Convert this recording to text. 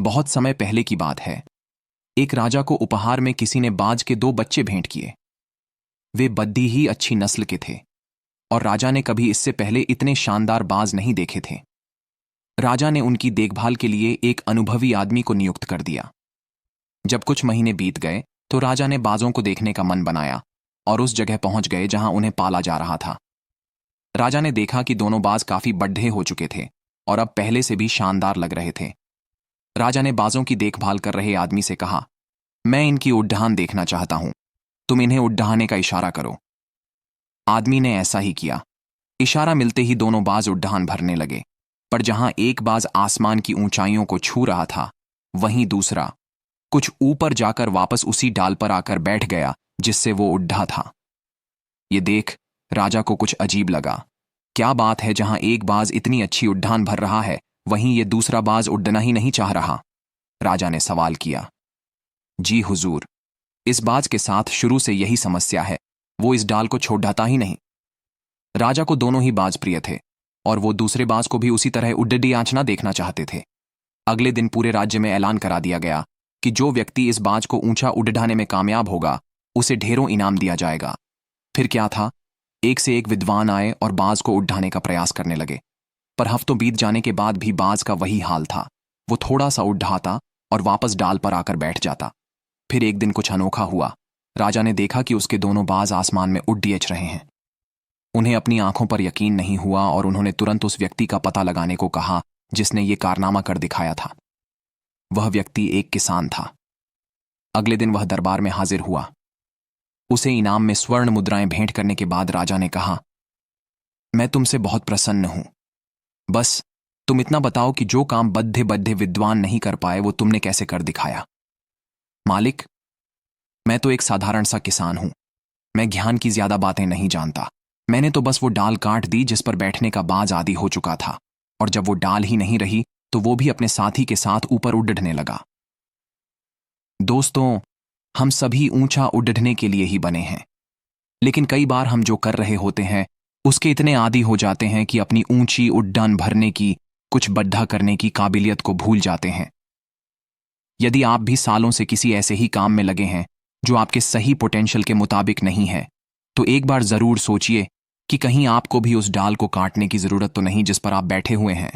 बहुत समय पहले की बात है। एक राजा को उपहार में किसी ने बाज के 2 बच्चे भेंट किए। वे बद्दी ही अच्छी नस्ल के थे और राजा ने कभी इससे पहले इतने शानदार बाज नहीं देखे थे। राजा ने उनकी देखभाल के लिए एक अनुभवी आदमी को नियुक्त कर दिया। जब कुछ महीने बीत गए तो राजा ने बाजों को देखने का मन बनाया और उस जगह पहुंच गए जहां उन्हें पाला जा रहा था। राजा ने देखा कि दोनों बाज काफी बड्ढे हो चुके थे और अब पहले से भी शानदार लग रहे थे। राजा ने बाजों की देखभाल कर रहे आदमी से कहा, मैं इनकी उड्डान देखना चाहता हूं, तुम इन्हें उड्डाने का इशारा करो। आदमी ने ऐसा ही किया। इशारा मिलते ही दोनों बाज उड्डान भरने लगे, पर जहां एक बाज आसमान की ऊंचाइयों को छू रहा था, वहीं दूसरा कुछ ऊपर जाकर वापस उसी डाल पर आकर बैठ गया जिससे वो उड्डा था। ये देख राजा को कुछ अजीब लगा। क्या बात है, जहां एक बाज इतनी अच्छी उड्डान भर रहा है, वहीं ये दूसरा बाज उड़ना ही नहीं चाह रहा? राजा ने सवाल किया। जी हुजूर, इस बाज के साथ शुरू से यही समस्या है, वो इस डाल को छोड़ता ही नहीं। राजा को दोनों ही बाज प्रिय थे और वो दूसरे बाज को भी उसी तरह उड्डी आंचना देखना चाहते थे। अगले दिन पूरे राज्य में ऐलान करा दिया गया कि जो व्यक्ति इस बाज को ऊंचा उड़ाने में कामयाब होगा, उसे ढेरों इनाम दिया जाएगा। फिर क्या था, एक से एक विद्वान आए और बाज को उड़ाने का प्रयास करने लगे, पर हफ्तों बीत जाने के बाद भी बाज का वही हाल था। वो थोड़ा सा उड़ाता और वापस डाल पर आकर बैठ जाता। फिर एक दिन कुछ अनोखा हुआ। राजा ने देखा कि उसके दोनों बाज आसमान में उड्डीच रहे हैं। उन्हें अपनी आंखों पर यकीन नहीं हुआ और उन्होंने तुरंत उस व्यक्ति का पता लगाने को कहा जिसने ये कारनामा कर दिखाया था। वह व्यक्ति एक किसान था। अगले दिन वह दरबार में हाजिर हुआ। उसे इनाम में स्वर्ण मुद्राएं भेंट करने के बाद राजा ने कहा, मैं तुमसे बहुत प्रसन्न हूं। बस तुम इतना बताओ कि जो काम बद्धे बद्धे विद्वान नहीं कर पाए वो तुमने कैसे कर दिखाया। मालिक, मैं तो एक साधारण सा किसान हूं। मैं ज्ञान की ज्यादा बातें नहीं जानता। मैंने तो बस वो डाल काट दी जिस पर बैठने का बाज आदी हो चुका था, और जब वो डाल ही नहीं रही तो वो भी अपने साथी के साथ ऊपर उड़ने लगा। दोस्तों, हम सभी ऊंचा उड़ने के लिए ही बने हैं, लेकिन कई बार हम जो कर रहे होते हैं उसके इतने आदी हो जाते हैं कि अपनी ऊंची उड़ान भरने की, कुछ बड्ढा करने की काबिलियत को भूल जाते हैं। यदि आप भी सालों से किसी ऐसे ही काम में लगे हैं जो आपके सही पोटेंशियल के मुताबिक नहीं है, तो एक बार जरूर सोचिए कि कहीं आपको भी उस डाल को काटने की जरूरत तो नहीं जिस पर आप बैठे हुए हैं।